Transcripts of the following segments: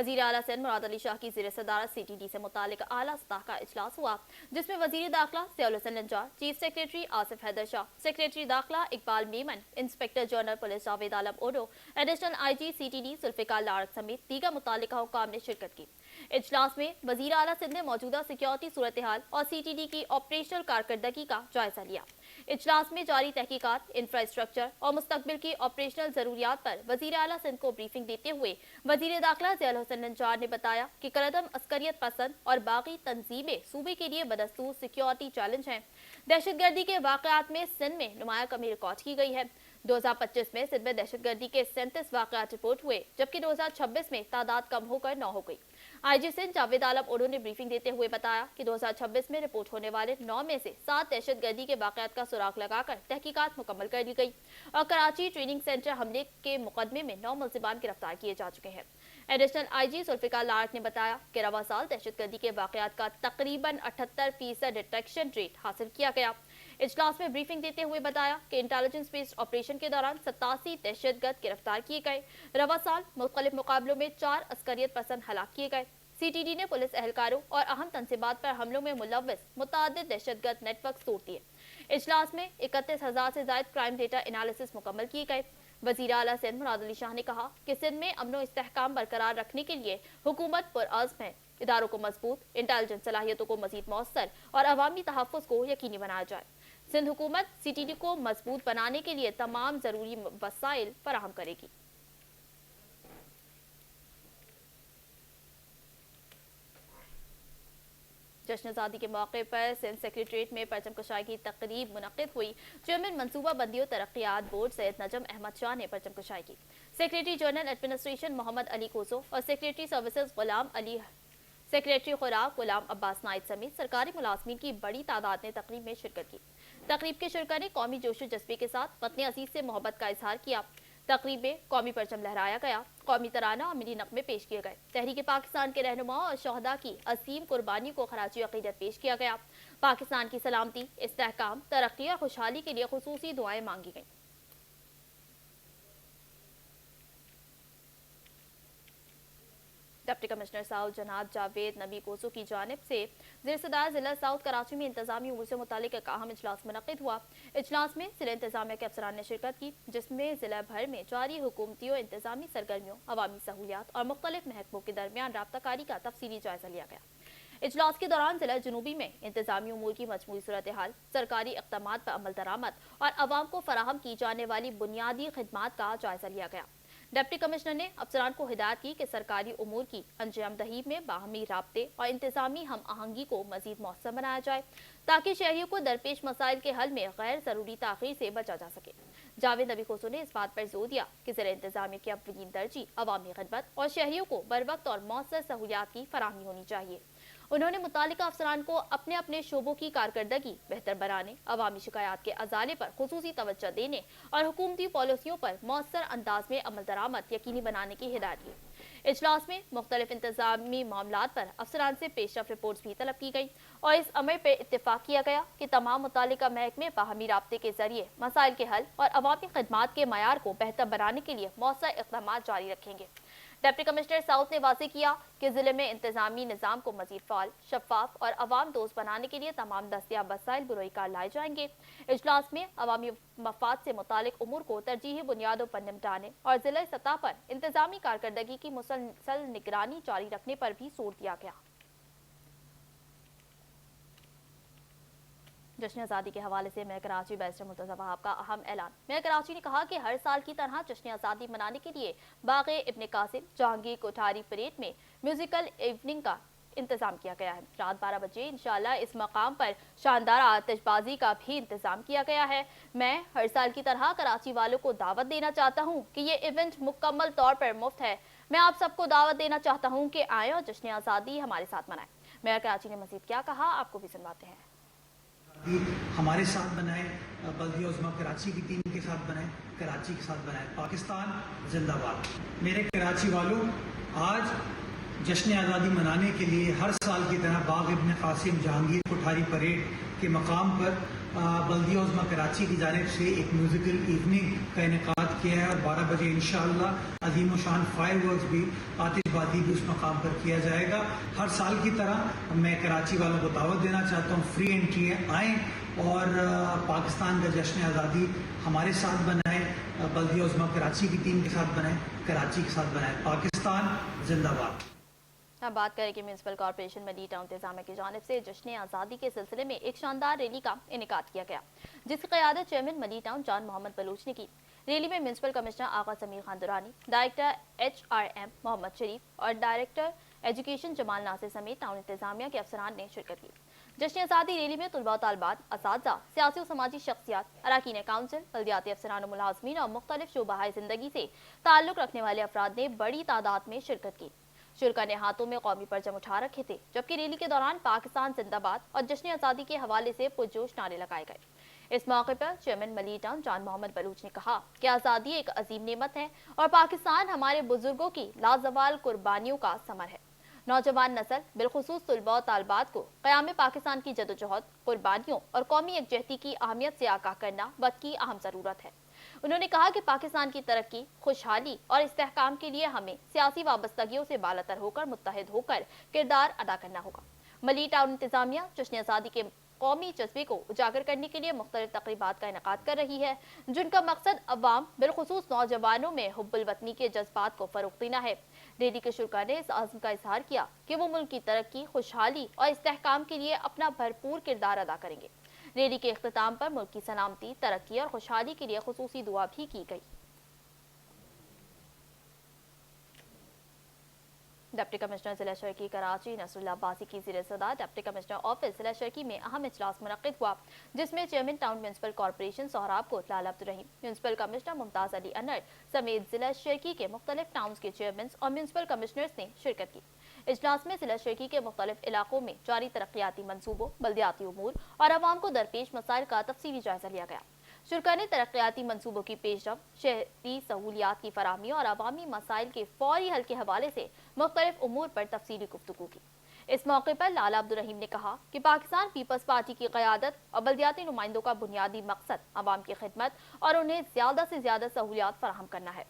वज़ीर आला सिंध मुराद अली शाह की ज़ेर सदारत CTD से मुतालिक आला सतह का इजलास हुआ, जिसमें वज़ीर दाखिला Ziaul Hasan Najjar, chief secretary Asif Haider Shah, secretary दाखिला Iqbal Memon, inspector general police Javed Alam Odho, additional IG CTD Zulfiqar Larik समेत दीगर मुतालिका हुक्काम ने शिरकत की। इजलास में वज़ीर आला सिंध ने मौजूदा सिक्योरिटी सूरत हाल और CTD की ऑपरेशनल कारकर्दगी का जायजा लिया। इजलास में जारी तहकीकात, इंफ्रास्ट्रक्चर और मुस्तकबिल की ऑपरेशनल जरूरियात पर वज़ीर आला सिंध को ब्रीफिंग देते हुए वज़ीर दाखिला ज़ियाउल हसन नज्जार ने बताया कि करदम अस्करियत पसंद और बाकी तंजीमें सूबे के लिए बदस्तूर सिक्योरिटी चैलेंज हैं। दहशतगर्दी के वाक़यात में सिंध में नुमाया कमी रिकॉर्ड की गई है। 2025 में सिंध में दहशतगर्दी के 37 वाक़यात रिपोर्ट हुए, जबकि 2026 में तादाद कम होकर 9 हो गई। IG सिंध जावेद आलम ओडो ने ब्रीफिंग देते हुए बताया कि 2026 में रिपोर्ट होने वाले 9 में से 7 दहशतगर्दी के वाक़यात का सुराग लगाकर तहकीकात मुकम्मल कर ली गई और कराची ट्रेनिंग सेंटर हमले के मुकदमे में 9 मुल्ज़िमान गिरफ्तार किए जा चुके हैं। एडिशनल IG जुल्फ़िकार लारक ने बताया कि रवा साल दहशतगर्दी के वाक़यात का तकरीबन 78% डिटेक्शन रेट हासिल किया गया। इजलास में ब्रीफिंग देते हुए बताया कि इंटेलिजेंस बेस्ड ऑपरेशन के दौरान 87 दहशतगर्द गिरफ्तार किए गए। रवा साल मुख्तलिफ मुकाबलों में 4 अस्करियत पसंद हलाक किए गए। CTD ने पुलिस एहलकारों और अहम तंसीबात पर हमलों में मुलव्वस मुतअद्दिद दहशतगर्द नेटवर्क तोड़ दिए। इजलास में 31,000 से ज़ायद क्राइम डेटा एनालिसिस मुकम्मल किए गए। वज़ीर आला सिंध मुराद अली शाह ने कहा कि सिंध में अमन और इस्तेहकाम बरकरार रखने के लिए हुकूमत पुरअज़्म है। इदारों को मजबूत, इंटेलिजेंस सलाहियतों को मजीद मौसर और अवामी तहफ़्फ़ुज़ को यकीनी बनाया जाए। सिंध हुकूमत CTD को मजबूत बनाने के लिए तमाम ज़रूरी वसाइल फराहम करेगी। जश्न आज़ादी के मौके पर सिंध सेक्रेटरीट में परचम कशाई की तकरीब मुनक़िद हुई। चेयरमैन मनसूबा बंदी और तरक्यात बोर्ड सैयद नजम अहमद शाह ने परचम कशाई की। Secretary general administration Mohammad Ali कोसो और secretary services Ghulam Ali, secretary खुराक गुलाम अब्बास नाइद समेत सरकारी मुलाजमीन की बड़ी तादाद ने तकरीब में शिरकत की। तकरीब के शुरा ने कौमी जोशो जज्बे के साथ वतन अजीज से मोहब्बत का इजहार किया। तकरीब में कौमी परचम लहराया गया, कौमी तराना और मिली नग़मे पेश किए गए। तहरीक पाकिस्तान के रहनुमा और शहदा की असीम कुर्बानी को खराजी अक़ीदत पेश किया गया। पाकिस्तान की सलामती, इस्तेहकाम, तरक्की और खुशहाली के लिए खुसूसी दुआएं मांगी गईं। डिप्टी कमिश्नर साउथ जनाब जावेद नबी कोसो की जानिब से ज़ेर सदारत ज़िला साउथ कराची में इंतजामी उमूर से मुतालिक एक अहम इजलास मुनक़िद हुआ। इजलास में ज़िला इंतजामिया के अफसरान ने शिरकत की, जिसमें ज़िला भर में जारी हुकूमती और इंतजामी सरगर्मियों, अवामी सहूलियात और मुख्तलिफ महकमों के दरमियान राब्ताकारी का तफसीली जायजा लिया गया। इजलास के दौरान ज़िला जनूबी में इंतजामी उमूर की मजमूई सूरत हाल, सरकारी इक़दामात पर अमल दरामद और अवाम को फराहम की जाने वाली बुनियादी खिदमात का जायजा लिया गया। डिप्टी कमिश्नर ने अफसरान को हिदायत की कि सरकारी उमूर की अंजाम दही में बाहमी राब्ते और इंतजामी हम आहंगी को मजीद मौसर बनाया जाए, ताकि शहरियों को दरपेश मसाइल के हल में गैर ज़रूरी ताख़ीर से बचा जा सके। जावेद नबी कोसो ने इस बात पर जोर दिया कि ज़िला इंतजामिया की अव्वलीन तरजीह अवामी खिदमत और शहरियों को बर वक्त और मौसर सहूलियात की फराहमी होनी चाहिए। उन्होंने मुतालिका अफसरान को अपने अपने शोबों की कारकर्दगी बेहतर बनाने, अवामी शिकायत के अजाले पर खुसूसी तवज्जो देने और हुकूमती पॉलिसियों पर मौसर अंदाज में अमल दरामद यकीनी बनाने की हिदायत की। इजलास में मुख्तलिफ इंतजामी मामलात पर अफसरान से पेशरफ रिपोर्ट्स भी तलब की गई और इस अमर पर इत्तेफाक किया गया कि तमाम मुतालिका महकमे बाहमी राब्ते के जरिए मसाइल के हल और अवामी खिदमात के मयार को बेहतर बनाने के लिए मौसर इक़दामात जारी रखेंगे। डिप्टी कमिश्नर साउथ ने वाज़ेह किया कि जिले में इंतजामी निज़ाम को मजीद फाल, शफाफ और अवाम दोस्त बनाने के लिए तमाम दस्तियाब वसाइल बुरोई कार लाए जाएंगे। इजलास में अवामी मफाद से मुतालिक उमूर को तरजीही बुनियादों पर निपटाने और जिला सतह पर इंतजामी कारकर्दगी की मुसलसल निगरानी जारी रखने पर भी जोर दिया गया। जश्न आज़ादी के हवाले से मेयर कराची बैरिस्टर मुर्तज़ा वहाब का अहम ऐलान। मेयर कराची ने कहा कि हर साल की तरह जश्न आज़ादी मनाने के लिए बाग़े इब्न कासिम जहांगीर कोठारी परेड में म्यूजिकल इवनिंग का इंतजाम किया गया है। रात 12 बजे इंशाअल्लाह इस मकाम पर शानदार आतिशबाजी का भी इंतजाम किया गया है। मैं हर साल की तरह कराची वालों को दावत देना चाहता हूँ कि ये इवेंट मुकम्मल तौर पर मुफ्त है। मैं आप सबको दावत देना चाहता हूँ कि आए और जश्न आज़ादी हमारे साथ मनाएं। मेयर कराची ने मजीद क्या कहा, आपको भी सुनवाते हैं। हमारे साथ बनाए, बल्दिया उज़्मा कराची की टीम के साथ बनाए, कराची के साथ बनाए। पाकिस्तान जिंदाबाद। मेरे कराची वालों, आज जश्न आज़ादी मनाने के लिए हर साल की तरह बाग़ इब्न कासिम जहांगीर कोठारी परेड के मकाम पर बल्दिया उज़्मा कराची की जानिब से एक म्यूज़िकल इवनिंग का इनेकाद किया है और 12 बजे इंशाअल्लाह अजीम शान फायर वर्क्स भी आतिशबाजी भी उस मकाम पर किया जाएगा। हर साल की तरह मैं कराची वालों को दावत देना चाहता हूँ, फ्री एंट्री है, आएँ और पाकिस्तान का जश्न आज़ादी हमारे साथ बनाए, बल्दिया उज़्मा कराची की टीम के साथ बनाए, कराची के साथ बनाए। पाकिस्तान जिंदाबाद। हम बात करें कि म्यूनसिपल कॉर्पोरेशन मली टाउन इंतजामिया की जानिब से जश्न आज़ादी के सिलसिले में एक शानदार रैली का इनेकाद किया गया, जिसकी क़यादत चेयरमैन मली टाउन जान मोहम्मद बलूच ने की। रैली में म्यूनसिपल कमिश्नर आगा समीर खान दुरानी, डायरेक्टर HRM मोहम्मद शरीफ और डायरेक्टर एजुकेशन जमाल नासिर समेत टाउन इंतजामिया के अफसरान ने शिरकत की। जश्न आज़ादी रैली में तुलबा तालबात, असातिज़ा, सियासी और समाजी शख्सियात, अरकान काउंसिल, बल्दियाती अफसरान, मुलाज़मीन और मुख्तलिफ शोबाए ज़िंदगी से ताल्लुक़ रखने वाले अफराद ने बड़ी तादाद में शिरकत की। शुरा ने हाथों में कौमी परचम उठा रखे थे, जबकि रैली के दौरान पाकिस्तान जिंदाबाद और जश्न आज़ादी के हवाले से पुरजोश नारे लगाए गए। इस मौके पर चेयरमैन मली टाउन जान मोहम्मद बलूच ने कहा कि आज़ादी एक अजीम नेमत है और पाकिस्तान हमारे बुजुर्गों की लाजवाल कुर्बानियों का समर है। नौजवान नस्ल बिलखुसूस तुलबा और तालबात को क़याम पाकिस्तान की जदोजहद, कुर्बानियों और कौमी यकजहती की अहमियत से आगाह करना वक्त की अहम ज़रूरत है। उन्होंने कहा कि पाकिस्तान की तरक्की, खुशहाली और इस्तेहकाम के लिए हमें सियासी वाबस्तगियों से बालातर होकर मुत्तहिद होकर किरदार अदा करना होगा। मली टाउन इंतजामिया जश्न आज़ादी के कौमी जज्बे को उजागर करने के लिए मुख्तलिफ तकरीबात का इनेकाद कर रही है, जिनका मकसद अवाम बिलखुसूस नौजवानों में हुब्बुल वतनी के जज्बात को फरोग़ देना है। रैली के शुरा ने इस आज़म का इजहार किया कि वो मुल्क की तरक्की, खुशहाली और इस्तेहकाम के लिए अपना भरपूर किरदार अदा करेंगे। रैली के इख्तिताम पर मुल्क की सलामती, तरक्की और खुशहाली के लिए खुसूसी दुआ भी की गई। डिप्टी कमिश्नर जिला शर्की कराची नसरुल्लाह अब्बासी की ज़ेर सदारत डिप्टी कमिश्नर ऑफिस जिला शर्की में अहम इजलास मुनक्किद हुआ, जिसमें chairman town municipal corporation Sohrab Goth Lala Abdurrahim, municipal commissioner Mumtaz Ali Unar समेत जिला शर्की के मुख्तलिफ टाउन के चेयरमैन और म्यूनसिपल कमिश्नर्स ने शिरकत की। इजलास में जिला शर्की के मुख्तलिफ इलाकों में जारी तरक्याती मंसूबों, बल्दियाती उमूर और अवाम को दरपेश मसाइल का तफसीली जायजा लिया गया। शुरा ने तरक्याती मंसूबों की पेशरफ, शहरी सहूलियात की फराहमी और अवामी मसाइल के फौरी हल के हवाले से मुख्तलिफ उमूर पर तफसीली गुफ्तगू की। इस मौके पर लाला अब्दुर्रहीम ने कहा कि पाकिस्तान पीपल्स पार्टी की क़यादत और बल्दियाती नुमाइंदों का बुनियादी मकसद अवाम की खिदमत और उन्हें ज़्यादा से ज़्यादा सहूलियात फराहम करना है।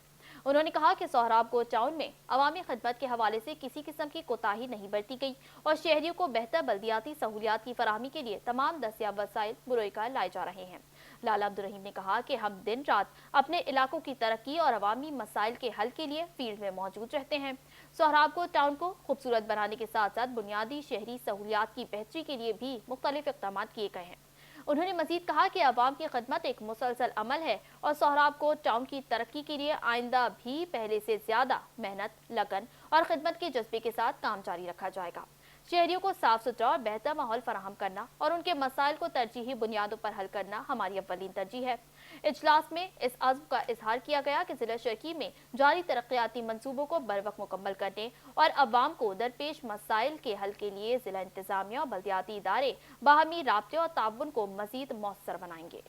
उन्होंने कहा कि सोहराब कोट टाउन में अवामी खिदमत के हवाले से किसी किस्म की कोताही नहीं बरती गई और शहरियों को बेहतर बल्दियाती सहूलियात की फराहमी के लिए तमाम दस्तियाब वसाइल मुरैया लाए जा रहे हैं। लाला अब्दुर्रहीम ने कहा कि हम दिन रात अपने इलाकों की तरक्की और अवामी मसाइल के हल के लिए फील्ड में मौजूद रहते हैं। सोहराब कोट टाउन को खूबसूरत बनाने के साथ साथ बुनियादी शहरी सहूलियात की बेहतरी के लिए भी मुख्तलिफ इक़दाम किए गए हैं। उन्होंने मजीद कहा कि अवाम की खिदमत एक मुसलसल अमल है और सोहराब कोट टाउन की तरक्की के लिए आइंदा भी पहले से ज्यादा मेहनत, लगन और खिदमत के जज्बे के साथ काम जारी रखा जाएगा। शहरियों को साफ सुथरा और बेहतर माहौल फराहम करना और उनके मसाइल को तरजीही बुनियादों पर हल करना हमारी अव्वलीन तरजीह है। इजलास में इस अज़्म का इजहार किया गया कि जिला शर्की में जारी तरक्याती मंसूबों को बरवक्त मुकम्मल करने और अवाम को दरपेश मसाइल के हल के लिए जिला इंतजामिया और बल्दियाती इदारे बाहमी राब्ते और ताउन को मजीद मौसर बनाएंगे।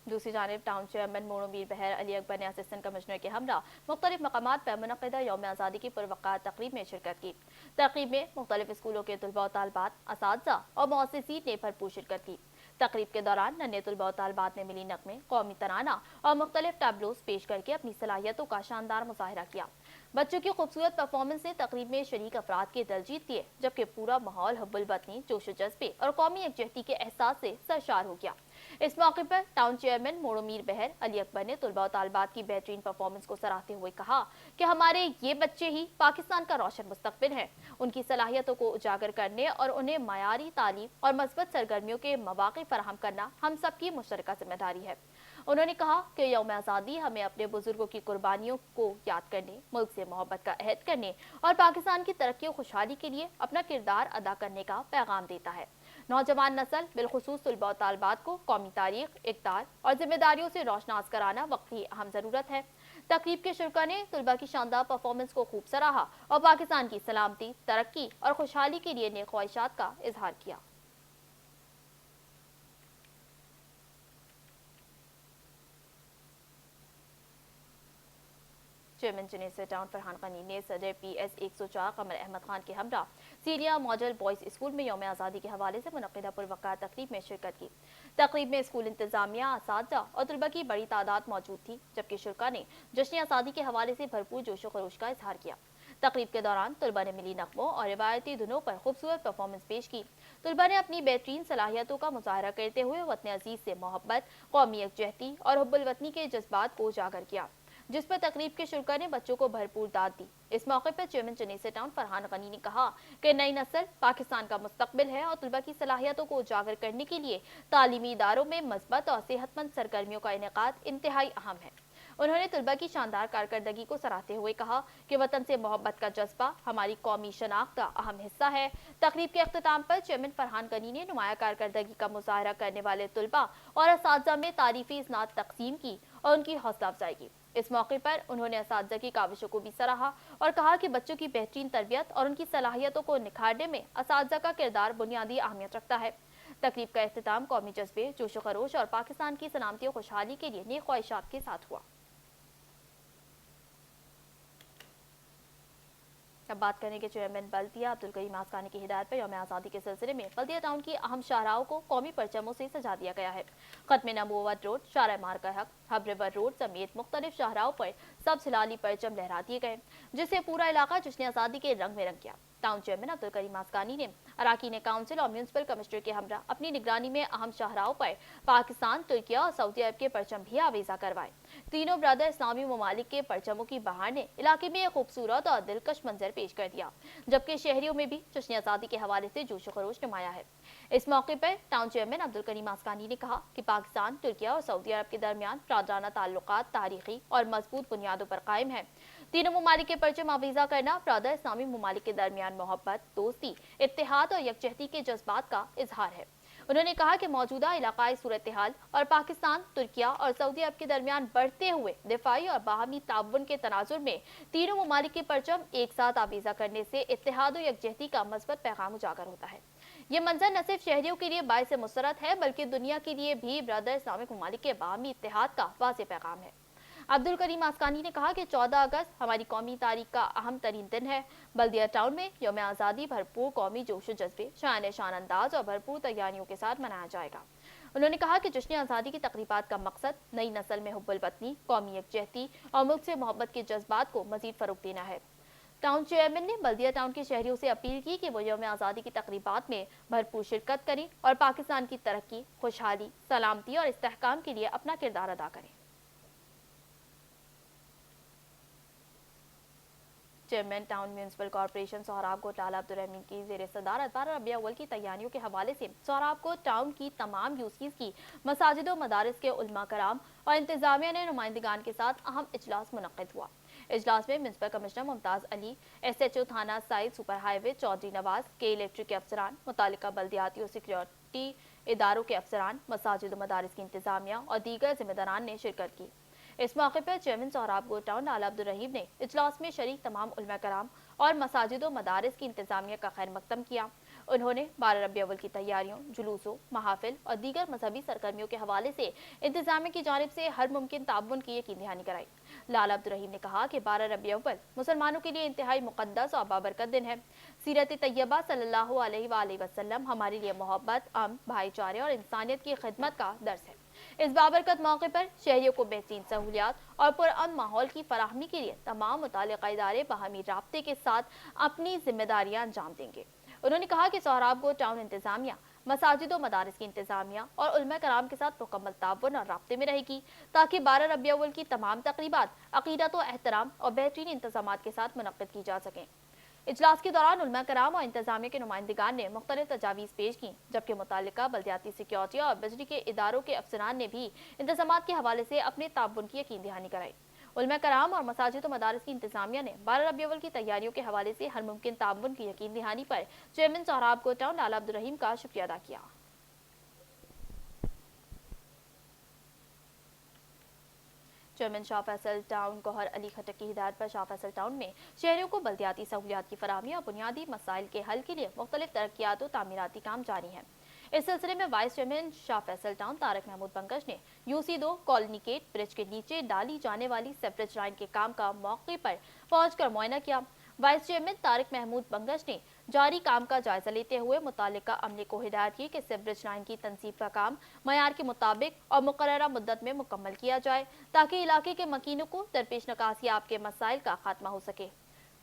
दूसरी जानिब टाउन चेयरमैन मोड़ो मीर बहर अली अकबर ने असिस्टेंट कमिश्नर के हमरा मुख्तलिफ मकामात पर मुनक़्क़िदा यौम आज़ादी की पुरवक़ार तक़रीब में शिरकत की। तक़रीब में मुख्तलिफ स्कूलों के तुलबा और तालबात, असातिज़ा और मुअस्सिसीन ने भरपूर शिरकत की। तक़रीब के दौरान नन्हे तुलबा और तालबात ने मिली नग़मे, कौमी तराना और मुख्तलिफ टैबलोस पेश करके अपनी सलाहियतों का शानदार मुज़ाहिरा किया। बच्चों की खूबसूरत परफॉर्मेंस ने तक़रीब में शरीक अफराद के दिल जीत लिए, जबकि पूरा माहौल हुब्बुल वतनी, जोश जज्बे और कौमी यकजहती के एहसास से सरशार हो गया। इस मौके पर टाउन चेयरमैन मोड़ो मीर बहर अली अकबर ने तुलबा और तालबात की बेहतरीन परफॉर्मेंस को सराहते हुए कहा कि हमारे ये बच्चे ही पाकिस्तान का रोशन मुस्तक़बिल हैं। उनकी सलाहियतों को उजागर करने और उन्हें मयारी तालीम और मस्बत सरगर्मियों के मौक़े फराहम करना हम सबकी मुश्तरका जिम्मेदारी है। उन्होंने कहा कि यौम आज़ादी हमें अपने बुजुर्गों की कुर्बानियों को याद करने, मुल्क से मोहब्बत का अहद करने और पाकिस्तान की तरक्की और खुशहाली के लिए अपना किरदार अदा करने का पैगाम देता है। नौजवान नस्ल बिलखुसूस तुलबा और तालबात को कौमी तारीख, इक़्तिदार और जिम्मेदारियों से रोशनास कराना वक्त की अहम ज़रूरत है। तक़रीब के शुरा ने तुलबा की शानदार परफॉर्मेंस को खूब सराहा और पाकिस्तान की सलामती, तरक्की और खुशहाली के लिए नेक ख्वाहिशात का इजहार किया। चेयरमैन जनेसर टाउन फरहान गनी ने सदर PS 104 कमर अहमद खान के हमरा सीरिया मॉडल बॉयज स्कूल में यौम आज़ादी के हवाले से मुनक़िदा पुरवकार तकरीब में शिरकत की। तकरीब में स्कूल इंतजामिया, असातिज़ा और तलबा की बड़ी तादाद मौजूद थी, जबकि शुरा ने जश्न आज़ादी के हवाले से भरपूर जोश व खरोश का इजहार किया। तकरीब के दौरान तलबा ने मिली नग़मों और रिवायती धुनों पर खूबसूरत परफॉर्मेंस पेश की। तलबा ने अपनी बेहतरीन सलाहियतों का मुजाहरा करते हुए वतन अजीज से मोहब्बत, कौमी यकजहती और हुब्बुल वतनी के जज्बात को उजागर किया, जिस पर तकरीब के शुरा ने बच्चों को भरपूर दाद दी। इस मौके पर चेयरमैन जनेसर टाउन फरहान गनी ने कहा कि नई नस्ल पाकिस्तान का मुस्तकबिल है और तलबा की सलाहियतों को उजागर करने के लिए तालीमी इदारों में मस्बत और सेहतमंद सरगर्मियों का इनेकाद इंतहाई अहम है। उन्होंने तलबा की शानदार कारकर्दगी को सराहते हुए कहा कि वतन से मोहब्बत का जज्बा हमारी कौमी शनाख्त का अहम हिस्सा है। तकरीब के अख्ताम पर चेयरमैन फरहान गनी ने नुमाया कारकर्दगी का मुजाहरा करने वाले तलबा और असातिज़ा में तारीफी इस्नाद तकसीम की और उनकी हौसला अफजाई की। इस मौके पर उन्होंने असातिज़ा की काविशों को भी सराहा और कहा कि बच्चों की बेहतरीन तरबियत और उनकी सलाहियतों को निखारने में असातिज़ा का किरदार बुनियादी अहमियत रखता है। तकरीब का अख्ताम कौमी जज्बे, जोश व खरोश और पाकिस्तान की सलामती और खुशहाली के लिए नेक ख्वाहिशात के साथ हुआ। अब बात करें कि चेयरमैन बल्दिया अब्दुल करीम आसकानी की हिदायत पर यौम आज़ादी के सिलसिले में बल्दिया टाउन की अहम शाहराओं को कौमी परचमों से सजा दिया गया है। खत्म नबूवत रोड, शारा मार्का हक, हबरिवर रोड समेत मुख्तलिफ शाहराओं पर सब हिलाली परचम लहरा दिए गए, जिससे पूरा इलाका जश्न आज़ादी के रंग में रंग गया। टाउन चेयरमैन अब्दुल करीम आसकानी ने अराकीन काउंसिल और म्यूनसिपल कमिश्नर के हमरा अपनी निगरानी में अहम शाहराओं पर पाकिस्तान, तुर्किया और सऊदी अरब के परचम भी आवेजा करवाए। तीनों ब्रदर इस्लामी ममालिक के परचमों की बहार ने इलाके में एक खूबसूरत और दिलकश मंजर पेश कर दिया, जबकि शहरियों में भी जश्न आज़ादी के हवाले से जोश व खरोश नुमाया है। इस मौके पर टाउन चेयरमैन अब्दुल करीम आसकानी ने कहा कि पाकिस्तान, तुर्किया और सऊदी अरब के दरमियान प्रादाना ताल्लुकात तारीखी और मजबूत बुनियादों पर कायम है। तीनों ममालिक के परचम आवीजा करना ब्रदर इस्लामी ममालिक के दरमियान मोहब्बत, दोस्ती, इत्तेहाद और यकजहती के जज्बात का इजहार है। उन्होंने कहा कि मौजूदा इलाकाई सूरत हाल और पाकिस्तान, तुर्किया और सऊदी अरब के दरमियान बढ़ते हुए दिफाई और बाहमी ताउन के तनाजुर में तीनों ममालिक के परचम एक साथ आवीजा करने से इत्तेहाद और यकजहती का मस्बत पैगाम उजागर होता है। ये मंजर न सिर्फ शहरियों के लिए बाइस मुसरत है, बल्कि दुनिया के लिए भी ब्रदर इस्लामिक ममालिक के बाहमी इत्तेहाद का वाज़ेह पैगाम है। अब्दुल करीम आसकानी ने कहा कि 14 अगस्त हमारी कौमी तारीख का अहम तरीन दिन है। बल्दिया टाउन में यौम आज़ादी भरपूर कौमी जोश जज्बे, शान शान अंदाज और भरपूर तैयारियों के साथ मनाया जाएगा। उन्होंने कहा कि जश्न आज़ादी की तकरीबात का मकसद नई नस्ल में हुब्बुल वतनी, कौमी यकजहती और मुल्क से मोहब्बत के जज्बात को मजीद फरोग देना है। टाउन चेयरमैन ने बल्दिया टाउन के शहरियों से अपील की कि वो यौम आज़ादी की तकरीबात में भरपूर शिरकत करें और पाकिस्तान की तरक्की, खुशहाली, सलामती और इस्तेहकाम के लिए अपना किरदार अदा करें। Chairman town municipal corporation Sohrab Goth Lala Abdul Rahman की ज़ेर सदारत 12 रबीउल अव्वल की तैयारियों के हवाले से सोहराब कोट टाउन की तमाम यूसीज की मसाजिद व मदारिस के उलमा कराम और इंतजामिया ने नुमाइंदगान के साथ अहम इजलास मुनक्किद हुआ। इजलास में municipal commissioner Mumtaz Ali, SHO थाना site, super highway Chaudhry Nawaz, K electric के अफसरान, मुतालिका बल्दियाती और सिक्योरिटी इदारों के अफसरान, मसाजिद व मदारिस की इंतजामिया और दीगर जिम्मेदारान ने शिरकत की। इस मौके पर चेयरमैन सोहराब कोट टाउन लाला अब्दुल रहीम ने इजलास में शरीक तमाम उलमा कराम और मसाजिद व मदारिस की इंतजामिया का खैर मकदम किया। उन्होंने 12 रबीउल अव्वल की तैयारियों, जुलूसों, महाफिल और दीगर मजहबी सरगर्मियों के हवाले से इंतजामिया की जानिब से हर मुमकिन ताउन की यकीन दहानी कराई। लाला अब्दुल रहीम ने कहा कि 12 रबीउल अव्वल मुसलमानों के लिए इंतहाई मुकद्दस और बाबरकत दिन है। सीरत तैयबा सल्लल्लाहु अलैहि वसल्लम हमारे लिए मोहब्बत, अमन, भाईचारे और इंसानियत की खिदमत का दर्स है। इस बाबरकत मौके पर शहरियों को बेहतरीन सहूलियात और पुरअमन माहौल की फराहमी के लिए तमाम मुताल्लिका इदारे बाहमी राब्ते के साथ अपनी जिम्मेदारियां अंजाम देंगे। उन्होंने कहा कि सोहराब कोट टाउन इंतजामिया मसाजिद व मदारिस की इंतजामिया और उलमा कराम के साथ मुकम्मल ताउन और राब्ते में रहेगी, ताकि 12 रबीउल अव्वल की तमाम तकरीबात अकीदत व एहतराम और बेहतरीन इंतजामात के साथ मुनक्किद की जा सकें। इजलास के दौरान उलमा कराम और इंतजामिया के नुमाइंदगान ने मुख्तलिफ तजावीज़ पेश की, जबकि मुतालिका बल्दियाती सिक्योरिटी और बिजली के इदारों के अफसरान ने भी इंतजामात के हवाले से अपने ताउन की यकीन दहानी कराई। उलमा कराम और मसाजिद व मदारिस की इंतजामिया ने 12 रबीउल अव्वल की तैयारियों के हवाले से हर मुमकिन ताउन की यकीन दहानी पर चेयरमैन सोहराब कोट टाउन लाला अब्दुल रहीम का शुक्रिया अदा किया। चेयरमैन शाह फैसल टाउन गौहर अली खटक की हिदायत पर शाह फैसल टाउन में शहरियों को बल्दियाती सहूलियात की फराहमी और बुनियादी मसाइल के हल के लिए मुख्तलिफ तरक्यात और तामीराती काम जारी हैं। इस सिलसिले में vice chairman Shah Faisal town Tariq Mahmood Bangash ने UC2 कॉलोनी गेट ब्रिज के नीचे डाली जाने वाली सेवरेज लाइन के काम का मौके पर पहुंचकर मुआयना किया। वाइस चेयरमैन तारिक महमूद बंगश ने जारी काम का जायजा लेते हुए मुतालिका अमले को हिदायत की कि सेवरेज लाइन की तंसीब का काम मयार के मुताबिक और मुकर्ररा मुद्दत में मुकम्मल किया जाए ताकि इलाके के मकीनों को दरपेश नकासियाब के मसाइल का खात्मा हो सके।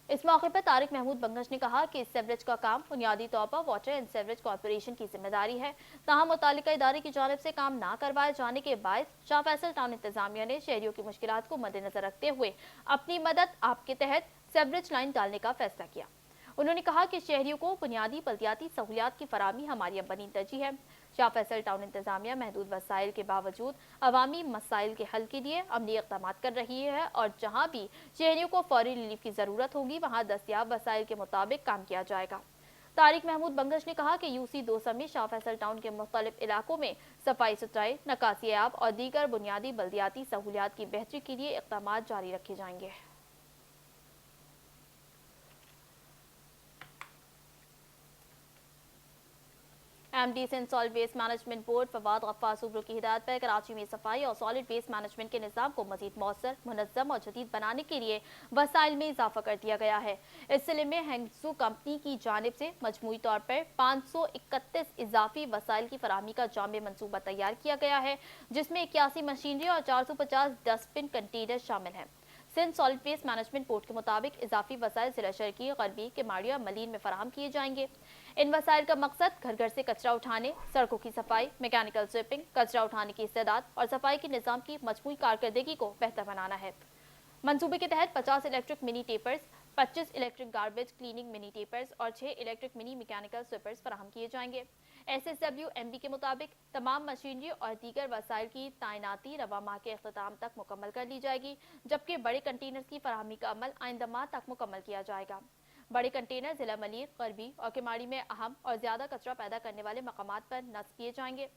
इस मौके पर तारिक महमूद बंगश ने कहा कि इस सेवरेज का काम बुनियादी तौर पर वाटर एंड सेवरेज कॉर्पोरेशन की जिम्मेदारी है, तहाँ मुतालिका इदारे की जानिब से काम ना करवाए जाने के बायस शाह फैसल टाउन इंतजामिया ने शहरियों की मुश्किलात को मद्देनजर रखते हुए अपनी मदद आपके तहत सेवरेज लाइन डालने का फैसला किया। उन्होंने कहा कि शहरियों को बुनियादी बल्दियाती सहूलियात की फराहमी हमारी अव्वलीन तरजीह है। शाह फैसल टाउन इंतजामिया महदूद वसाइल के बावजूद अवामी मसाइल के हल के लिए अमली इक़दाम कर रही है और जहाँ भी शहरियों को फौरी रिलीफ की ज़रूरत होगी वहाँ दस्तियाब वसाइल के मुताबिक काम किया जाएगा। तारिक महमूद बंगश ने कहा कि UC2 समेत शाह फैसल टाउन के मुख्तलिफ इलाकों में सफाई सुथराई, नकासियाब और दीगर बुनियादी बल्दियाती सहूलियात की बेहतरी के लिए इक़दाम जारी रखे जाएंगे। MD Sindh solid waste management board Fawad Ghaffar Soomro की हिदायत पर कराची में सफाई और सॉलिड वेस्ट मैनेजमेंट के निज़ाम को मजीद मौसर, मुनज़्ज़म और जदीद बनाने के लिए वसाइल में इजाफा कर दिया गया है। इस सिलसिले में हैंगसू कंपनी की जानिब से मजमूई तौर पर 531 इजाफी वसाइल की फराहमी का जामे मनसूबा तैयार किया गया है, जिसमें 81 मशीनरी और 450 डस्टबिन कंटेनर शामिल हैं। Sindh solid waste management board के मुताबिक इजाफी वसाइल जिला शर्की, गरबी, केमाड़िया, मलीन में फराहम किए जाएंगे। इन वसाइल का मकसद घर घर से कचरा उठाने, सड़कों की सफाई, मैकेनिकल स्वीपिंग, कचरा उठाने की इस्तेदाद और सफाई के निज़ाम की मजमूई कारकर्दगी को बेहतर बनाना है। मंसूबे के तहत 50 electric mini tapers, 25 electric garbage cleaning mini tapers और 6 इलेक्ट्रिक मिनी मैकेनिकल स्वीपर्स फराहम किए जाएंगे। SSWMB के मुताबिक तमाम मशीनरी और दीगर वसाइल की तैनाती रवा माह के अख्ताम तक मुकम्मल कर ली जाएगी, जबकि बड़े कंटेनर्स की फराहमी का अमल आइंदा माह तक मुकम्मल किया जाएगा। बड़े कंटेनर जिला मलीर, गरबी और केमाड़ी में अहम और ज्यादा कचरा पैदा करने वाले मकामात पर नस्ब किए जाएंगे।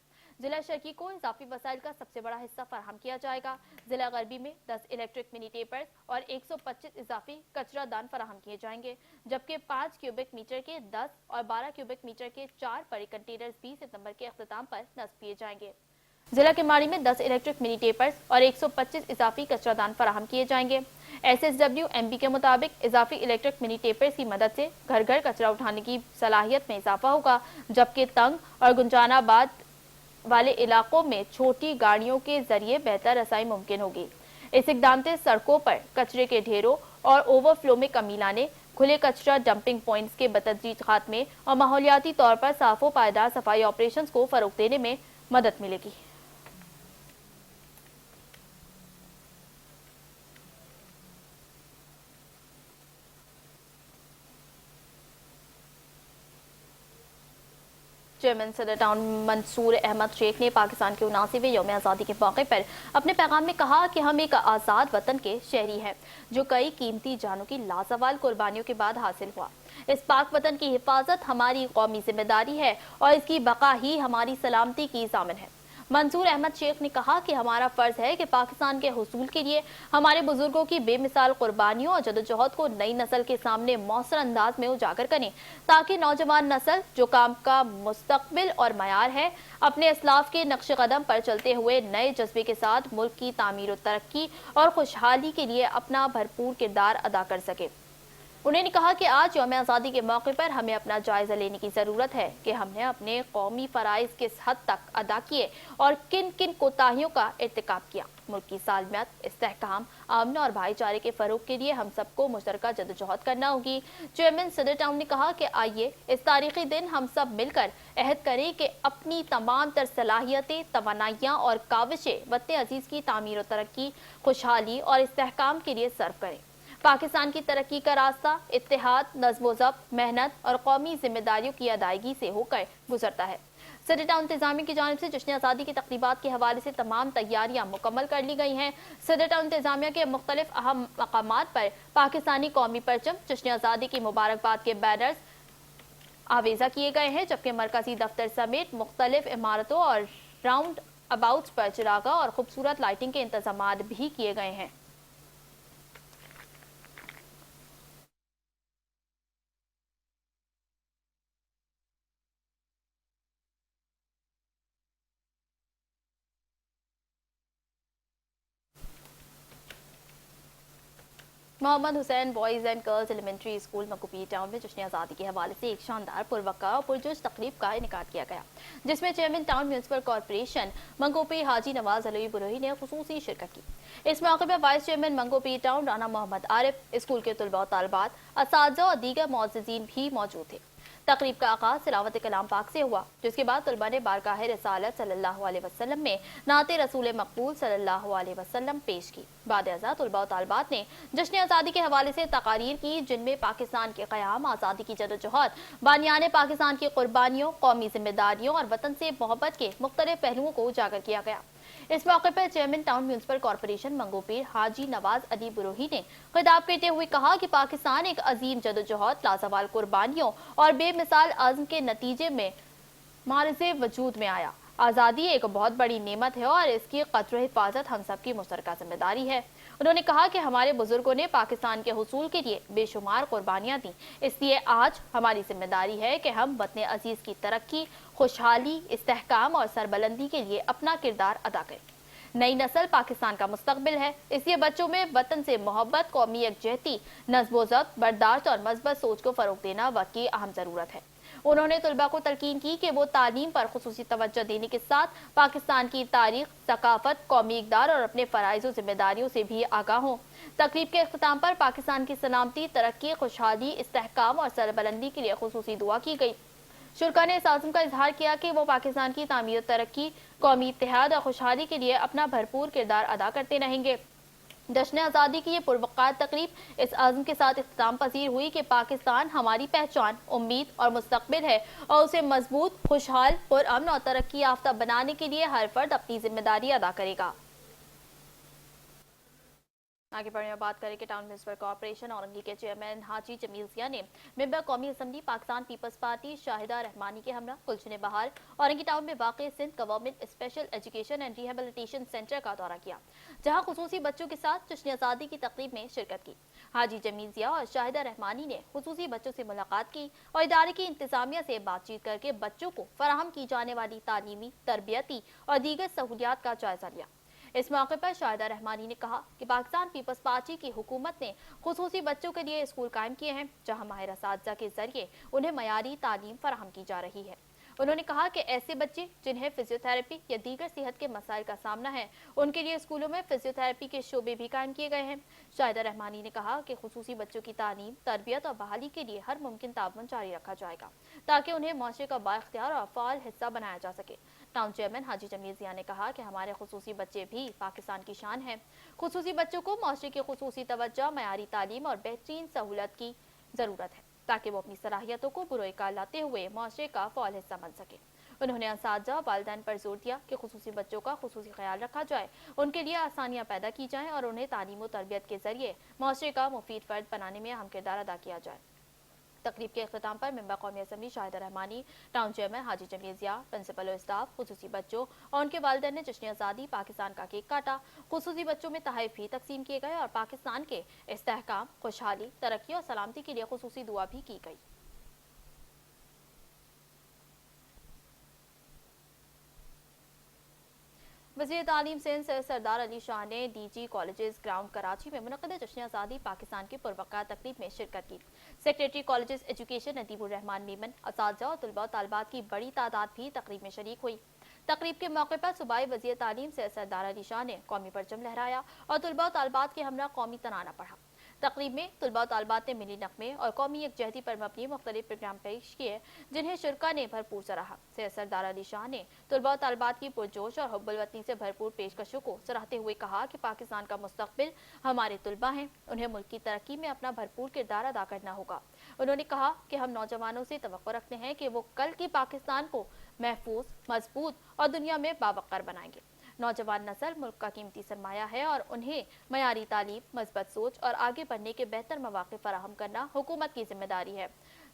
जिला शर्की को इजाफी वसाइल का सबसे बड़ा हिस्सा फराहम किया जाएगा। जिला गरबी में 10 इलेक्ट्रिक मिनी टेपर्स और 125 इजाफी कचरा दान फराहम किए जाएंगे, जबकि 5 क्यूबिक मीटर के 10 और 12 क्यूबिक मीटर के 4 बड़े कंटेनर्स 20 सितंबर के अख्ताम पर नस्ब किए जाएंगे। जिला केमाड़ी में 10 इलेक्ट्रिक मिनी टेपर्स और 125 इजाफी कचरादान फराहम किए जाएंगे। SSWMB के मुताबिक इजाफी इलेक्ट्रिक मिनी टेपर्स की मदद से घर घर कचरा उठाने की सलाहियत में इजाफा होगा, जबकि तंग और गुंजानाबाद वाले इलाकों में छोटी गाड़ियों के जरिए बेहतर रसाई मुमकिन होगी। इस इक़दाम से सड़कों पर कचरे के ढेरों और ओवरफ्लो में कमी लाने, खुले कचरा डंपिंग पॉइंट्स के बतदरीज खात्मे और माहौलियाती तौर पर साफ व पायदार सफाई ऑपरेशंस को फरोग देने में मदद मिलेगी। चेयरमैन सदर टाउन मंसूर अहमद शेख ने पाकिस्तान के 79वें यौम आज़ादी के मौके पर अपने पैगाम में कहा कि हम एक आज़ाद वतन के शहरी हैं, जो कई कीमती जानों की लाजवाल कुर्बानियों के बाद हासिल हुआ। इस पाक वतन की हिफाजत हमारी कौमी जिम्मेदारी है और इसकी बका ही हमारी सलामती की ज़ामिन है। मंसूर अहमद शेख ने कहा कि हमारा फर्ज है कि पाकिस्तान के हुसूल के लिए हमारे बुजुर्गों की बेमिसाल कुर्बानियों और जदोजहद को नई नस्ल के सामने मौसर अंदाज में उजागर करें, ताकि नौजवान नस्ल जो काम का मुस्तकबिल और मयार है, अपने असलाफ के नक्श कदम पर चलते हुए नए जज्बे के साथ मुल्क की तामीर और तरक्की और खुशहाली के लिए अपना भरपूर किरदार अदा कर सके। उन्होंने कहा कि आज यौम आज़ादी के मौके पर हमें अपना जायजा लेने की ज़रूरत है कि हमने अपने कौमी फ़राइज़ किस हद तक अदा किए और किन किन कोताहियों का इर्तिकाब किया। मुल्क की सालमियत, इस्तेहकाम, अमन और भाईचारे के फ़रोग के लिए हम सबको मुश्तरका जदोजहद करना होगी। चेयरमैन सदर टाउन ने कहा कि आइए इस तारीखी दिन हम सब मिलकर अहद करें कि अपनी तमाम तर सलाहियतें, तवानाइयाँ और काविशें वतन अजीज़ की तामीर और तरक्की, खुशहाली और इस्तेहकाम के लिए सर्व करें। पाकिस्तान की तरक्की का रास्ता इत्तेहाद, नज़्म व ज़ब्त, मेहनत और कौमी जिम्मेदारियों की अदायगी से होकर गुजरता है। सदर टाउन इंतजामिया की जानिब से जश्न आज़ादी की तक़रीबात के हवाले से तमाम तैयारियां मुकम्मल कर ली गई हैं। सदर टाउन इंतजामिया के मुख्तलिफ अहम मकामात पर पाकिस्तानी कौमी परचम, जश्न आज़ादी की मुबारकबाद के बैनर्स आवेजा किए गए हैं, जबकि मरकजी दफ्तर समेत मुख्तलिफ इमारतों और राउंड अबाउट्स पर चिरागा और खूबसूरत लाइटिंग के इंतजाम भी किए गए हैं। Mohammad Hussain boys and girls elementary school मकूपी टाउन में जश्न आज़ादी के हवाले से एक शानदार पुरवक्का और पुरजोश तकरीब का इनेकाद किया गया, जिसमें चेयरमैन टाउन म्यूनसिपल कॉर्पोरेशन मंगोपी हाजी नवाज अलवी बुरोही ने खुसूसी शिरकत की। इस मौके पर वाइस चेयरमैन मंगोपी टाउन राना मोहम्मद आरिफ, स्कूल के तलबा और तालबात, असातिज़ा और दीगर मोअज़्ज़िज़ीन भी मौजूद थे। तकरीब का आगाज तिलावत कलाम पाक से हुआ, जिसके बाद तलबा ने बारगाह रिसालत सल्लल्लाहु अलैहि वसल्लम में नाते रसूल मकबूल सल्लल्लाहु अलैहि वसल्लम पेश की। बाद अज़ा तलबा और तालबात ने जश्न आज़ादी के हवाले से तकारीर की, जिनमें पाकिस्तान के क़याम, आज़ादी की जदोजहद, बानियान पाकिस्तान की कुर्बानियों, कौमी जिम्मेदारियों और वतन से मोहब्बत के मुख्तलिफ पहलुओं को उजागर किया गया। इस मौके पर chairman town municipal corporation Manghopir Haji Nawaz Ali Brohi ने खिताब करते हुए कहा कि पाकिस्तान एक अजीम जदोजहद, लाजवाल कुर्बानियों और बेमिसाल अज़्म के नतीजे में मारिज़े वजूद में आया। आज़ादी एक बहुत बड़ी नेमत है और इसकी कद्र हिफाजत हम सब की मुश्तरका जिम्मेदारी है। उन्होंने कहा कि हमारे बुजुर्गों ने पाकिस्तान के हुसूल के लिए बेशुमार कुर्बानियां दी, इसलिए आज हमारी जिम्मेदारी है कि हम वतन अजीज की तरक्की, खुशहाली, इस्तेहकाम और सरबलंदी के लिए अपना किरदार अदा करें। नई नस्ल पाकिस्तान का मुस्तकबिल है, इसलिए बच्चों में वतन से मोहब्बत, कौमी यकजहती, नज़्म-ओ-ज़ब्त, बर्दाश्त और मज़बूत सोच को फरोग देना वक्त की अहम जरूरत है। उन्होंने तलबा को तलकीन की कि वो तालीम पर खुसूसी तवज्जो देने के साथ पाकिस्तान की तारीख, सकाफत, कौमी इक़दार और अपने फ़राइज़ और जिम्मेदारियों से भी आगाह हों। तकरीब के अख्ताम पर पाकिस्तान की सलामती, तरक्की, खुशहाली, इस्तेहकाम और सरबलंदी के लिए खुसूसी दुआ की गई। शुरका ने इस आज़म का इजहार किया कि वो पाकिस्तान की तामीर, तरक्की, कौमी इत्तेहाद और खुशहाली के लिए अपना भरपूर किरदार अदा करते रहेंगे। जश्न आज़ादी की ये पुरवक़्क़ात तकरीब इस आज़म के साथ इख्तिताम पजीर हुई कि पाकिस्तान हमारी पहचान, उम्मीद और मुस्तकबिल है और उसे मजबूत, खुशहाल, पुरअमन और तरक्की याफ्ता बनाने के लिए हर फर्द अपनी जिम्मेदारी अदा करेगा। आगे बढ़ने में बात करें कि टाउन म्यूनसिपल कॉर्पोरेशन औरंगी के चेयरमैन हाजी जमील ज़िया ने मेंबर कौमी असम्बली पाकिस्तान पीपल्स पार्टी शाहिदा रहमानी के हमरा गुलशन बहार औरंगी टाउन में वाक़ Sindh government special education and rehabilitation centre का दौरा किया, जहां खुसूसी बच्चों के साथ जश्न आज़ादी की तकरीब में शिरकत की। हाजी जमील ज़िया और शाहिदा रहमानी ने खुसूसी बच्चों से मुलाकात की और इदारे की इंतजामिया से बातचीत करके बच्चों को फराहम की जाने वाली तालीमी, तरबियती और दीगर सहूलियात का जायजा लिया। इस मौके पर शाहिदा रहमानी ने कहा कि पाकिस्तान पीपल्स पार्टी की हुकूमत ने खुसूसी बच्चों के लिए स्कूल कायम किए हैं, जहां माहिर असातिज़ा के जरिए उन्हें मयारी तालीम फराहम की जा रही है। उन्होंने कहा कि ऐसे बच्चे जिन्हें फिजियोथेरेपी या दीगर सेहत के मसाइल का सामना है, उनके लिए स्कूलों में फिजियोथेरेपी के शोबे भी कायम किए गए हैं। शाहिदा रहमानी ने कहा कि खुसूसी बच्चों की तालीम, तरबियत और बहाली के लिए हर मुमकिन ताउन जारी रखा जाएगा, ताकि उन्हें माशरे का बाइख्तियार और फ़ाल हिस्सा बनाया जा सके। टाउन चेयरमैन हाजी जमील ज़िया ने कहा कि हमारे खुसूसी बच्चे भी पाकिस्तान की शान हैं। खुसूसी बच्चों को माशरे की खुसूसी तवज्जो, मयारी तालीम और बेहतरीन सहूलत की ज़रूरत है, ताकि वो अपनी सलाहियतों को बुरोई का लाते हुए माशरे का फ़ाल हिस्सा बन सके। उन्होंने असातिज़ा, वालिदैन पर जोर दिया कि खुसूसी बच्चों का खुसूसी ख्याल रखा जाए, उनके लिए आसानियाँ पैदा की जाएँ और उन्हें तालीम और तरबियत के जरिए माशरे का मुफीद फ़र्द बनाने में अहम किरदार अदा किया जाए। तकरीब के अख्ताम पर मेंबर कौमी assembly Shahida Rehmani, town chairman Haji Jamil Zia, principal और स्टाफ, खुसूसी बच्चों और उनके वालिदैन ने जश्न आज़ादी पाकिस्तान का केक काटा। खुसूसी बच्चों में तोहफ़े भी तकसीम किए गए और पाकिस्तान के इस्तेहकाम, खुशहाली, तरक्की और सलामती के लिए खुसूसी दुआ भी की गई। वज़ीर तालीम सिंध सैयद सरदार अली शाह ने DG कॉलेजेस ग्राउंड कराची में मुनक़िद जश्न आज़ादी पाकिस्तान की पुरवक़्क़ात तकरीब में शिरकत की। Secretary colleges education Nadeemur Rehman Memon, असातिज़ा और तलबा और तालबात की बड़ी तादाद भी तकरीब में शरीक हुई। तकरीब के मौके पर सूबाई वज़ीर तालीम सैयद सरदार अली शाह ने कौमी परचम लहराया और तलबा और तालबात के हमरा कौमी तराना पढ़ा। तकरीब में तलबा और तालबात ने मिली नग़मे और कौमी यकजहती पर मबनी मुख्तलिफ प्रोग्राम पेश किए, जिन्हें शुरका ने भरपूर सराहा। सैयद सरदार अली शाह ने तलबा और तालबात की पुरजोश और हुब्बुल वतनी से भरपूर पेशकशों को सराहते हुए कहा कि पाकिस्तान का मुस्तकबिल हमारे तलबा हैं, उन्हें मुल्क की तरक्की में अपना भरपूर किरदार अदा करना होगा। उन्होंने कहा कि हम नौजवानों से तवक्को रखते हैं कि वो कल की पाकिस्तान को महफूज, मजबूत और दुनिया में बावक़्क़र बनाएंगे। नौजवान नस्ल मुल्क का कीमती सरमाया है और उन्हें मयारी तालीम, मजबूत सोच और आगे बढ़ने के बेहतर मौक़े फराहम करना हुकूमत की जिम्मेदारी है।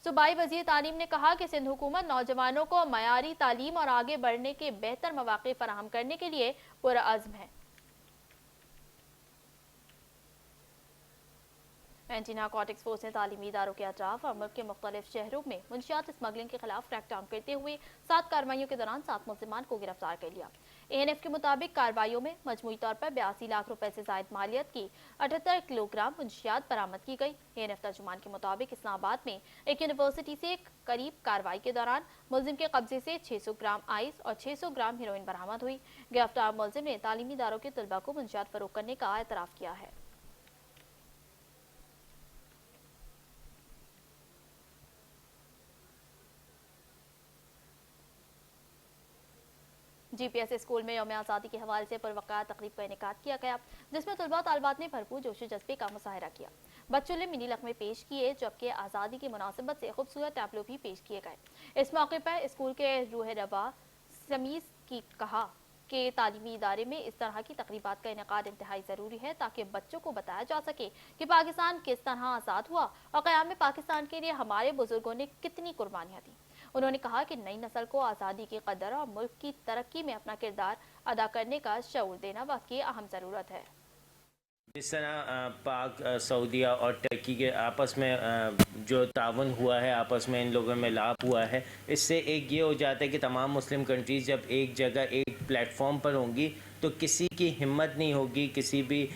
सूबाई वज़ीर तालीम ने कहा कि सिंध हुकूमत नौजवानों को मयारी तालीम और आगे बढ़ने के बेहतर मौक़े फराहम करने के लिए पुरअज़्म है। एंटी नारकोटिक्स फोर्स ने तालीमी इदारों के अतराफ और मुल्क के मुख्तलिफ शहरों में मुंशियात स्मगलिंग के खिलाफ क्रैकडाउन करते हुए 7 कार्रवाइयों के दौरान 7 मुल्ज़िमान को गिरफ्तार कर लिया। ANF के मुताबिक कार्रवाइयों में मजमूई तौर पर 82 लाख रुपए से जायद मालियत की 78 किलोग्राम मुंशियात बरामद की गई। ANF तर्जुमान के मुताबिक इस्लामाबाद में एक यूनिवर्सिटी से करीब कार्रवाई के दौरान मुलजिम के कब्जे से 600 ग्राम आइस और 600 ग्राम हेरोइन बरामद हुई। गिरफ्तार मुलजिम ने तालीमी इदारों के तलबा को मुंशियात फरोख्त करने का एतराफ़ किया है। GPS स्कूल में यौम आज़ादी के हवाले से पुरवक़ा तकरीब का इनेकाद किया गया, जिसमें तलबा तालबात ने भरपूर जोश जज्बे का मुजाहरा किया। बच्चों ने मिनी लक़मे पेश किए, जबकि आज़ादी की मुनासिबत से खूबसूरत टैबलो भी पेश किए गए। इस मौके पर स्कूल के रूह रवा समीस की कहा कि तालीमी इदारे में इस तरह की तकरीबात का इनेकाद इंतहाई ज़रूरी है, ताकि बच्चों को बताया जा सके कि पाकिस्तान किस तरह आज़ाद हुआ और क़याम पाकिस्तान के लिए हमारे बुजुर्गों ने कितनी कुर्बानियाँ दी। उन्होंने कहा कि नई नस्ल को आज़ादी की कदर और मुल्क की तरक्की में अपना किरदार अदा करने का शऊर देना वक्त की अहम ज़रूरत है। जिस तरह पाक सऊदीया और टर्की के आपस में जो तावन हुआ है, आपस में इन लोगों में लाभ हुआ है, इससे एक ये हो जाता है कि तमाम मुस्लिम कंट्रीज़ जब एक जगह एक प्लेटफॉर्म पर होंगी तो किसी की हिम्मत नहीं होगी किसी भी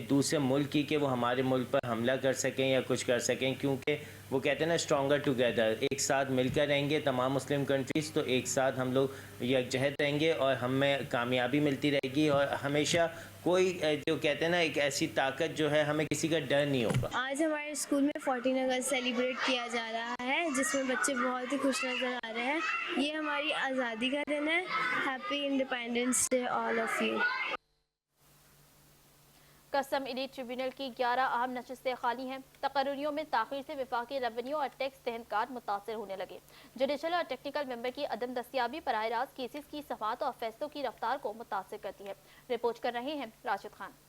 दूसरे मुल्क की कि वो हमारे मुल्क पर हमला कर सकें या कुछ कर सकें, क्योंकि वो कहते हैं ना स्ट्रॉन्गर टुगेदर, एक साथ मिलकर रहेंगे तमाम मुस्लिम कंट्रीज़ तो एक साथ हम लोग यकजहत रहेंगे और हमें कामयाबी मिलती रहेगी और हमेशा कोई जो कहते हैं ना एक ऐसी ताकत जो है हमें किसी का डर नहीं होगा। आज हमारे स्कूल में 14 अगस्त सेलिब्रेट किया जा रहा है, जिसमें बच्चे बहुत ही खुश नज़र आ रहे हैं। ये हमारी आज़ादी का दिन है। Happy independence day all of you. Custom elite tribunal की 11 अहम नशिस्तें खाली हैं। तकर्रियों में ताख़ीर से वफाकी रेवेन्यू और टैक्स दहनकार मुतासर होने लगे। जुडिशल और टेक्निकल मेंबर की अदम दस्तियाबी बराह रास्त केसेस की समाअत और फैसलों की रफ्तार को मुतासर करती है। रिपोर्ट कर रहे हैं राशिद खान।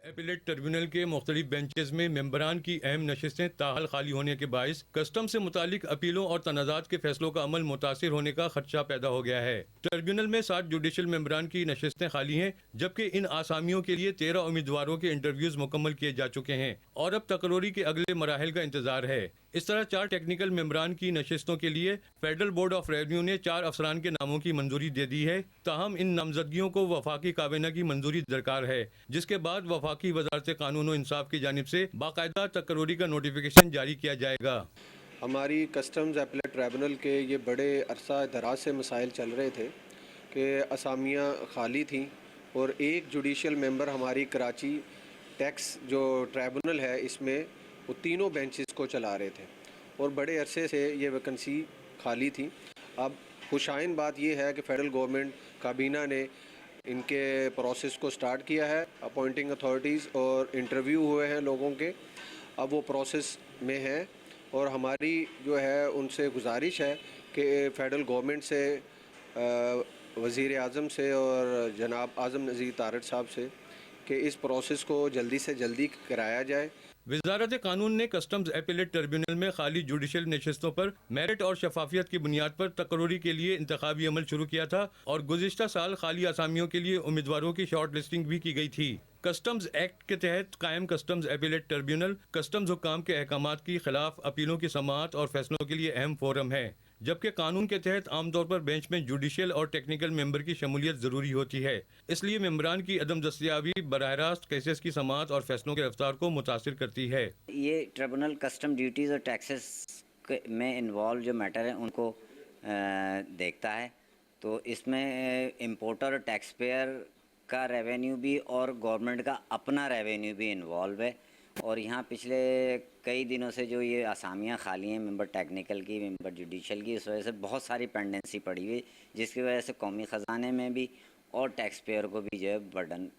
एपीलेट ट्रिब्यूनल के मुख्तलिफ बेंचेस में मेंबरान की अहम नशिस्तें ताहाल खाली होने के बायस कस्टम से मुतालिक अपीलों और तनाज़ात के फैसलों का अमल मुतासिर होने का खदशा पैदा हो गया है। ट्रिब्यूनल में 7 जुडिशल मेंबरान की नशिस्तें खाली हैं, जबकि इन आसामियों के लिए 13 उम्मीदवारों के इंटरव्यूज मुकम्मल किए जा चुके हैं और अब तकर्री के अगले मराहल का इंतजार है। इस तरह 4 टेक्निकल मेंबरान की नशिस्तों के लिए फेडरल बोर्ड ऑफ रेवेन्यू ने 4 अफसरान के नामों की मंजूरी दे दी है। ताहम इन नामजदगियों को वफाकी काबीना की मंजूरी दरकार है, जिसके बाद वफाकी वज़ारत कानून और इंसाफ की जानिब से बाकायदा तकर्री का नोटिफिकेशन जारी किया जाएगा। हमारी कस्टम्स एपीलेट ट्रिब्यूनल के ये बड़े अरसा दराज से मसाइल चल रहे थे कि असामियाँ खाली थीं और एक जुडिशल मेंबर हमारी कराची टैक्स जो ट्रिब्यूनल है इसमें वो तीनों बेंचेस को चला रहे थे और बड़े अरसे से ये वैकेंसी खाली थी। अब खुशाइन बात ये है कि फेडरल गवर्नमेंट काबीना ने इनके प्रोसेस को स्टार्ट किया है, अपॉइंटिंग अथॉरिटीज़ और इंटरव्यू हुए हैं लोगों के, अब वो प्रोसेस में हैं और हमारी जो है उनसे गुजारिश है कि फेडरल गवर्नमेंट से वज़ीर आज़म से और जनाब आज़म नज़ीर तारड़ साहब से कि इस प्रोसेस को जल्दी से जल्दी कराया जाए। वज़ारत कानून ने कस्टम्स एपीलेट ट्रिब्यूनल में खाली जुडिशल नशिस्तों पर मेरिट और शफाफियत की बुनियाद पर तकर्री के लिए इंतखाबी अमल शुरू किया था और गुज़िश्ता साल खाली आसामियों के लिए उम्मीदवारों की शॉर्ट लिस्टिंग भी की गई थी। कस्टम्स एक्ट के तहत कायम कस्टम्स एपीलेट ट्रिब्यूनल कस्टम्स हुक्काम के अहकामात की खिलाफ अपीलों की समाअत और फैसलों के लिए अहम फोरम है, जबकि कानून के तहत आमतौर पर बेंच में जुडिशल और टेक्निकल मेंबर की शमूलियत ज़रूरी होती है। इसलिए मेंबरान की अदम दस्तियाबी बराह रास्त केसेस की समाअत और फैसलों की रफ्तार को मुतासिर करती है। ये ट्रिब्यूनल कस्टम ड्यूटीज़ और टैक्सेस में इन्वॉल्व जो मैटर है उनको देखता है, तो इसमें इम्पोर्टर और टैक्स पेयर का रेवेन्यू भी और गवर्नमेंट का अपना रेवेन्यू भी इन्वॉल्व है। और यहाँ पिछले कई दिनों से जो ये आसामियाँ खाली हैं मेंबर टेक्निकल की, मेंबर जुडिशल की, इस वजह से बहुत सारी पेंडेंसी पड़ी हुई, जिसकी वजह से कौमी ख़जाने में भी और टैक्स पेयर को भी जो है बर्डन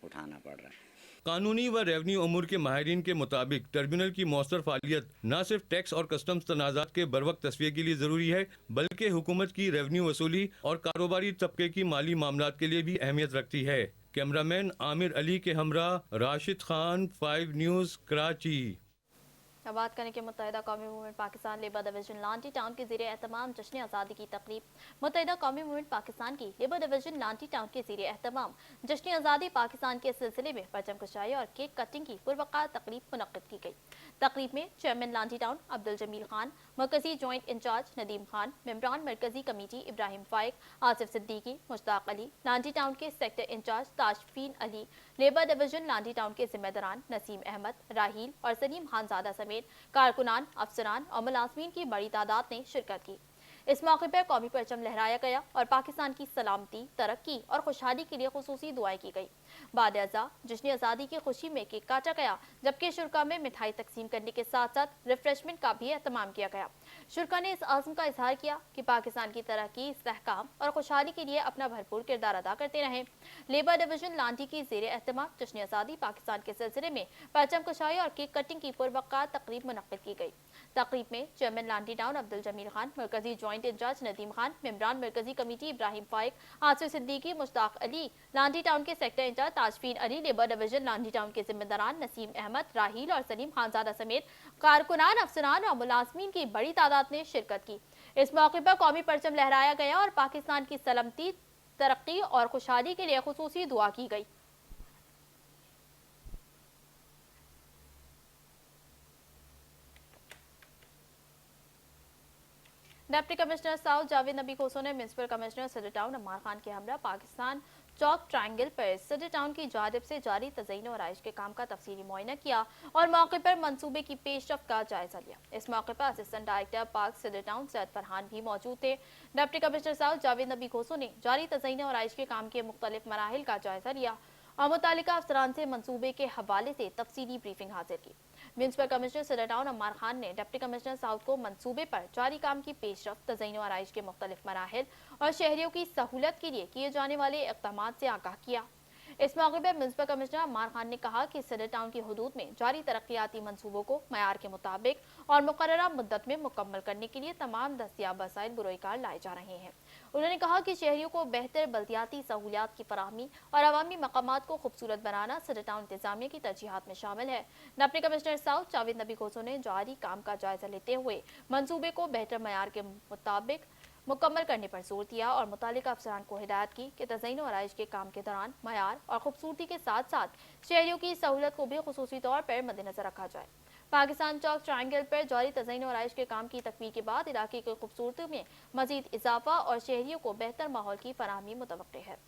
उठाना पड़ रहा है। कानूनी व रेवन्यू अमूर के माहिरीन के मुताबिक ट्रिब्यूनल की मौसर फालियत न सिर्फ टैक्स और कस्टम्स तनाज़ात के बरवक्त तस्वीर के लिए ज़रूरी है, बल्कि हुकूमत की रेवन्यू वसूली और कारोबारी तबके की माली मामलात के लिए भी अहमियत रखती है। कैमरामैन आमिर अली के हमरा राशिद खान, 5 न्यूज़, कराची। अब बात करें कि Muttahida Qaumi movement Pakistan labour division Landhi town के ज़रिए एहतमाम जश्न आज़ादी की तकरीब। मुत्तहिदा कौमी मूवमेंट पाकिस्तान की लेबर डिवीजन लांटी टाउन के ज़रिए एहतमाम जश्न आज़ादी पाकिस्तान के सिलसिले में परचम कुशाई और केक कटिंग की पुरवकार तकरीब मुनक्किद की गई। तकरीब में चेयरमैन लांटी टाउन अब्दुल जमील खान, मरकजी जॉइंट इंचार्ज नदीम खान, मेंबरान मरकजी कमेटी इब्राहिम फाइक, आसिफ सिद्दीकी, मुश्ताक अली, लांटी टाउन के sector incharge Tashfeen Ali, labour division Landhi town के जिम्मेदारान नसीम अहमद, राहील और सलीम खानजादा समेत कारकुनान, अफसरान और मुलाजमीन की बड़ी तादाद ने शिरकत की। इस मौके पर कौमी परचम लहराया गया और पाकिस्तान की सलामती, तरक्की और खुशहाली के लिए खुसूसी दुआएं की गई। बाद अज़ा जश्न आज़ादी की खुशी में केक काटा गया, जबकि शुरका में मिठाई तकसीम करने के साथ साथ रिफ्रेशमेंट का भी एहतमाम किया गया। शुरका ने इस आज़म का इजहार किया कि पाकिस्तान की तरक्की, इस्तेहकाम और खुशहाली के लिए अपना भरपूर किरदार अदा करते रहें। लेबर डिवीजन लांटी की ज़ेर एहतमाम जश्न आज़ादी पाकिस्तान के सिलसिले में परचम कुशाई और केक कटिंग की पुरवकार तकरीब मुनक्किद की गई। तकरीब में चेयरमैन लांटी टाउन अब्दुल जमील खान, मरकजी जॉइंट इंचार्ज नदीम खान, मेंबरान मरकजी कमेटी इब्राहिम फाइक, आसिफ सिद्दीकी, मुश्ताक अली, लांटी टाउन के sector incharge Tashfeen Ali, labour division Landhi town के जिम्मेदारान नसीम अहमद, राहील और सलीम खानजादा समेत कारकुनान, अफसरान और मुलाजमीन की बड़ी तादाद ने शिरकत की। इस मौके पर कौमी परचम लहराया गया और पाकिस्तान की सलामती, तरक्की और खुशहाली के लिए खुसूसी दुआ की गई। डिप्टी कमिश्नर साउथ जावेद नबी खोसो ने म्यूनसिपल कमिश्नर सदर टाउन अम्मार खान के हमरा पाकिस्तान चौक ट्रायंगल पर सदर टाउन की जानिब से जारी तज़यीन और आइश के काम का तफसीली मुआयना किया और मौके पर मंसूबे की पेशरफ्त का जायजा लिया। इस मौके पर असिस्टेंट डायरेक्टर पार्क सदर टाउन सैयद फरहान भी मौजूद थे। डिप्टी कमिश्नर साउथ जावेद नबी खोसो ने जारी तज़यीन और आइश के काम के मुख्तलिफ मराहिल का जायजा लिया और मुतालिका अफसरान से मंसूबे के हवाले से तफसीली ब्रीफिंग हासिल की। म्यूनसिपल कमिश्नर सदर टाउन अम्मार खान ने डिप्टी कमिश्नर साउथ को मंसूबे पर जारी काम की पेशरफ्त, तज़यीन और आइश के मुख्तलिफ मराहिल और शहरियों की सहूलत के लिए किए जाने वाले इक़दामात से आगाह किया। इस मौके पर म्यूनसिपल कमिश्नर अम्मार खान ने कहा कि सदर टाउन की हदूद में जारी तरक्याती मंसूबों को मयार के मुताबिक और मुकर्ररा मुद्दत में मुकम्मल करने के लिए तमाम दस्तियाब वसाइल बुरोकार लाए जा रहे हैं। उन्होंने कहा कि शहरियों को बेहतर बल्दियाती सहूलियात की फराहमी और अवामी मकामात को खूबसूरत बनाना सदर टाउन इंतजामिया की तरजीहात में शामिल है। डिप्टी कमिश्नर साउथ जावेद नबी खोसो ने जारी काम का जायजा लेते हुए मंसूबे को बेहतर मयार के मुताबिक मुकम्मल करने पर जोर दिया और मुतालिका अफसरान को हिदायत की कि तज़यीन और आइश के काम के दौरान मयार और खूबसूरती के साथ साथ शहरियों की सहूलत को भी खुसूसी तौर पर मद्देनजर रखा जाए। पाकिस्तान चौक ट्रायंगल पर जारी तज़यीन और आइश के काम की तकमील के बाद इलाके की खूबसूरती में मजीद इजाफा और शहरियों को बेहतर माहौल की फराहमी मुतवक्किल है।